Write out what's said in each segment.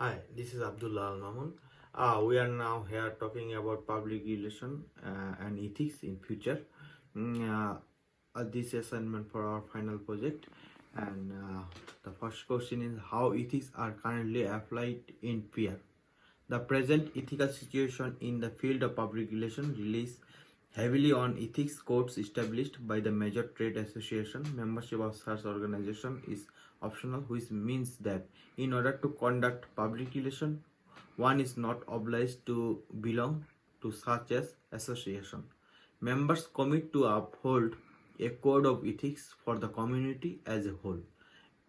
Hi, this is Abdullah Al Mamun. We are now here talking about public relation and ethics in future. This assignment for our final project, and the first question is how ethics are currently applied in PR. The present ethical situation in the field of public relations relies heavily on ethics codes established by the major trade association. Membership of such organization is optional, which means that in order to conduct public relations, one is not obliged to belong to such as association. Members commit to uphold a code of ethics for the community as a whole.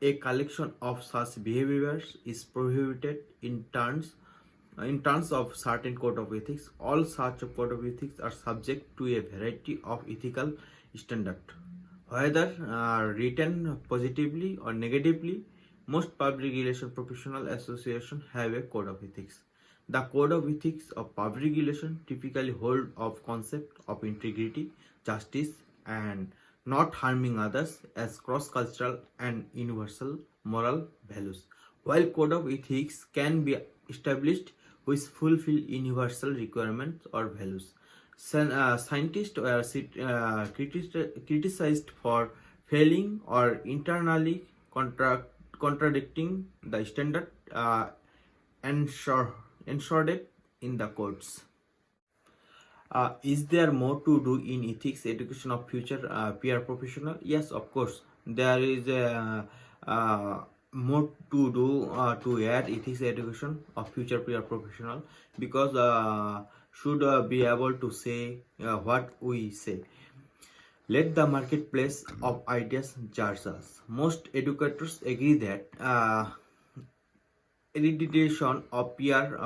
A collection of such behaviors is prohibited in terms of certain code of ethics. All such code of ethics are subject to a variety of ethical standards, whether written positively or negatively. Most public relation professional associations have a code of ethics. The code of ethics of public relations typically hold of concept of integrity, justice, and not harming others as cross-cultural and universal moral values. While code of ethics can be established which fulfill universal requirements or values, scientists were criticized for failing or internally contradicting the standard enshrouded in the codes. Is there more to do in ethics education of future PR professional? Yes, of course. There is more to do to add ethics education of future PR professional, because should be able to say what we say. Let the marketplace of ideas judge us. Most educators agree that accreditation of PR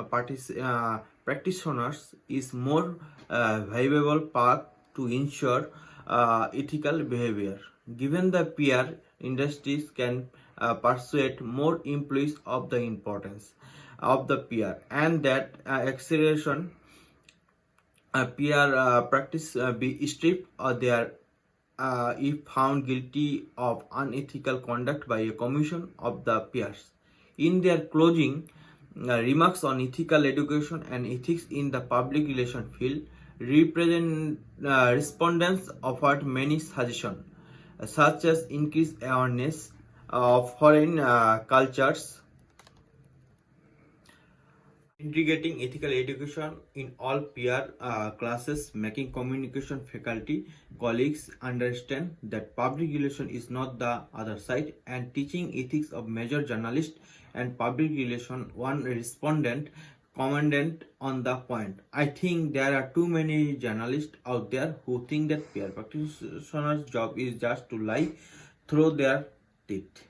practitioners is more viable path to ensure ethical behavior. Given the PR industries can persuade more employees of the importance of the PR, and that acceleration PR practice be stripped or their if found guilty of unethical conduct by a commission of the peers. In their closing remarks on ethical education and ethics in the public relation field, respondents offered many suggestions, such as increased awareness of foreign cultures, integrating ethical education in all peer classes, making communication faculty colleagues understand that public relation is not the other side, and teaching ethics of major journalist and public relation. One respondent commented on the point: I think there are too many journalists out there who think that peer practitioner's job is just to lie through their teeth.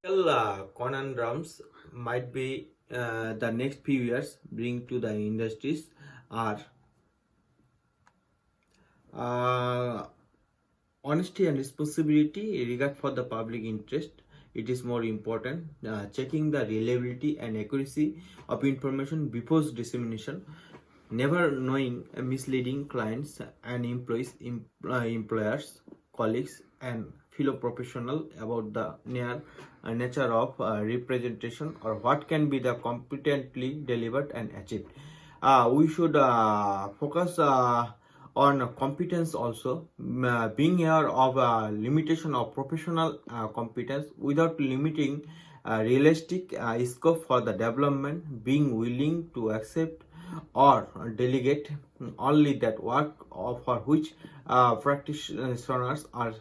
Well, conundrums might be the next few years bring to the industries are uh, honesty and responsibility, regard for the public interest. It is more important. Checking the reliability and accuracy of information before dissemination. Never knowing misleading clients and employers, colleagues, and fellow professional about the nature of representation or what can be the competently delivered and achieved. We should focus on competence also, being aware of limitation of professional competence without limiting realistic scope for the development, being willing to accept or delegate only that work for which practitioners are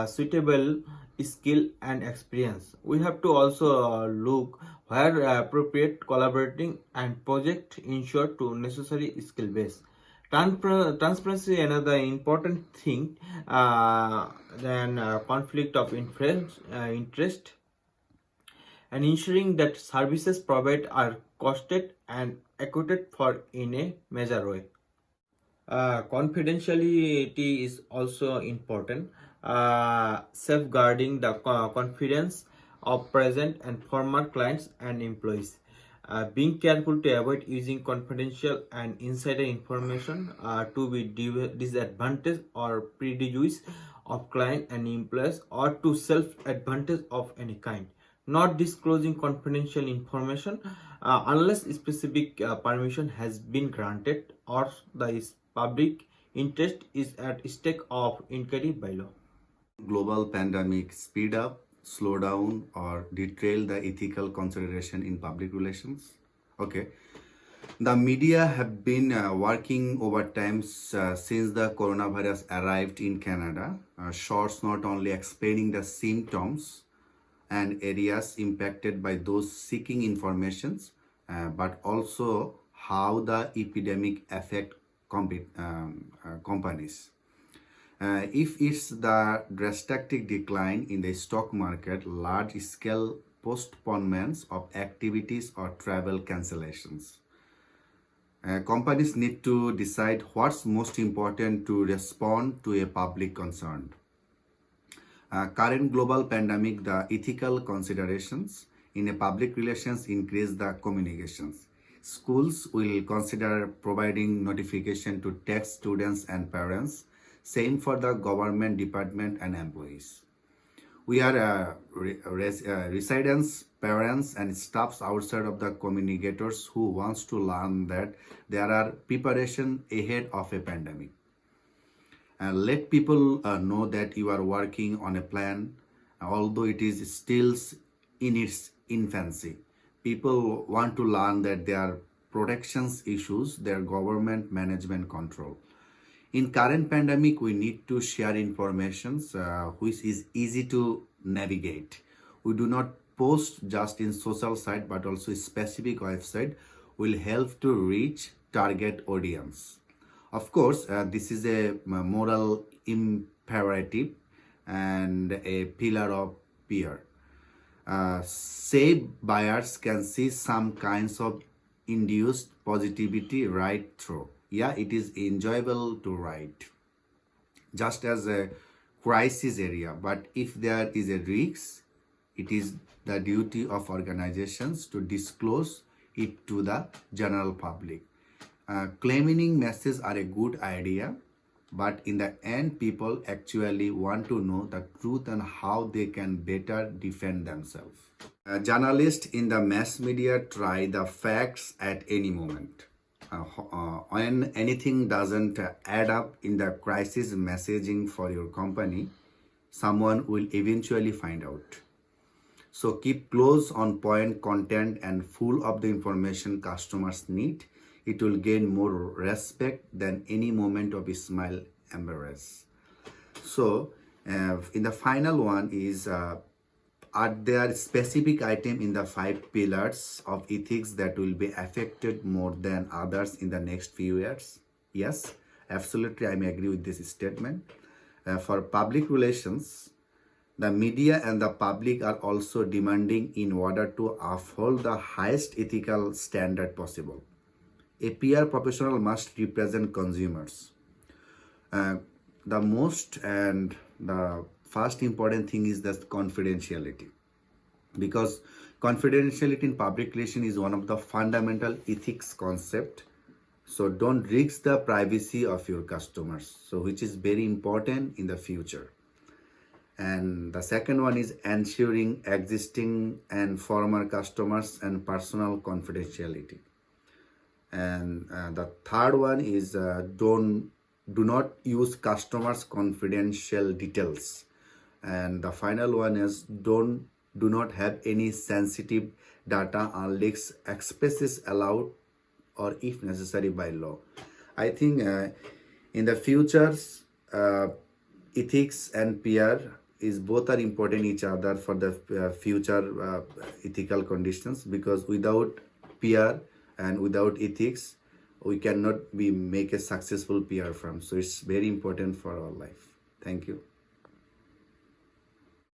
suitable skill and experience. We have to also look where appropriate collaborating and project ensure to necessary skill base. Transparency another important thing than conflict of interest, and ensuring that services provided are costed and accounted for in a measured way. Confidentiality is also important. Safeguarding the confidence of present and former clients and employees. Being careful to avoid using confidential and insider information to be disadvantage or prejudice of client and employees, or to self advantage of any kind. not disclosing confidential information unless specific permission has been granted or the public interest is at stake of inquiry by law. Global pandemic speed up, slow down, or derail the ethical consideration in public relations? Okay. The media have been working over time since the coronavirus arrived in Canada. Shorts not only explaining the symptoms and areas impacted by those seeking informations, but also how the epidemic affect companies. If it's the drastic decline in the stock market, large scale postponements of activities or travel cancellations. Companies need to decide what's most important to respond to a public concern. Current global pandemic, the ethical considerations in a public relations increase the communications. Schools will consider providing notification to test students and parents. Same for the government department and employees. We are residents, parents, and staffs outside of the communicators who wants to learn that there are preparation ahead of a pandemic. And let people know that you are working on a plan, although it is still in its infancy. People want to learn that there are protections issues, their government management control. In current pandemic, we need to share information which is easy to navigate. We do not post just in social site, but also specific website will help to reach target audience. Of course, this is a moral imperative and a pillar of peer. Say buyers can see some kinds of induced positivity right through. Yeah, it is enjoyable to write, just as a crisis area. But if there is a risk, it is the duty of organizations to disclose it to the general public. Claiming messages are a good idea, but in the end, people actually want to know the truth and how they can better defend themselves. Journalists in the mass media try the facts at any moment. When anything doesn't add up in the crisis messaging for your company, someone will eventually find out. So keep close on point content and full of the information customers need. It will gain more respect than any moment of smile embarrass. So in the final one is are there specific item in the 5 pillars of ethics that will be affected more than others in the next few years? Yes, absolutely, I may agree with this statement. For public relations, the media and the public are also demanding in order to uphold the highest ethical standard possible. A PR professional must represent consumers. The most and the first important thing is that confidentiality, because confidentiality in public relation is one of the fundamental ethics concept. So don't risk the privacy of your customers, so which is very important in the future. And the second one is ensuring existing and former customers and personal confidentiality. And the third one is do not use customers' confidential details. And the final one is do not have any sensitive data unless express allowed or if necessary by law. I think in the futures, ethics and PR is both are important each other for the future ethical conditions, because without PR and without ethics, we cannot make a successful PR firm. So it's very important for our life. Thank you.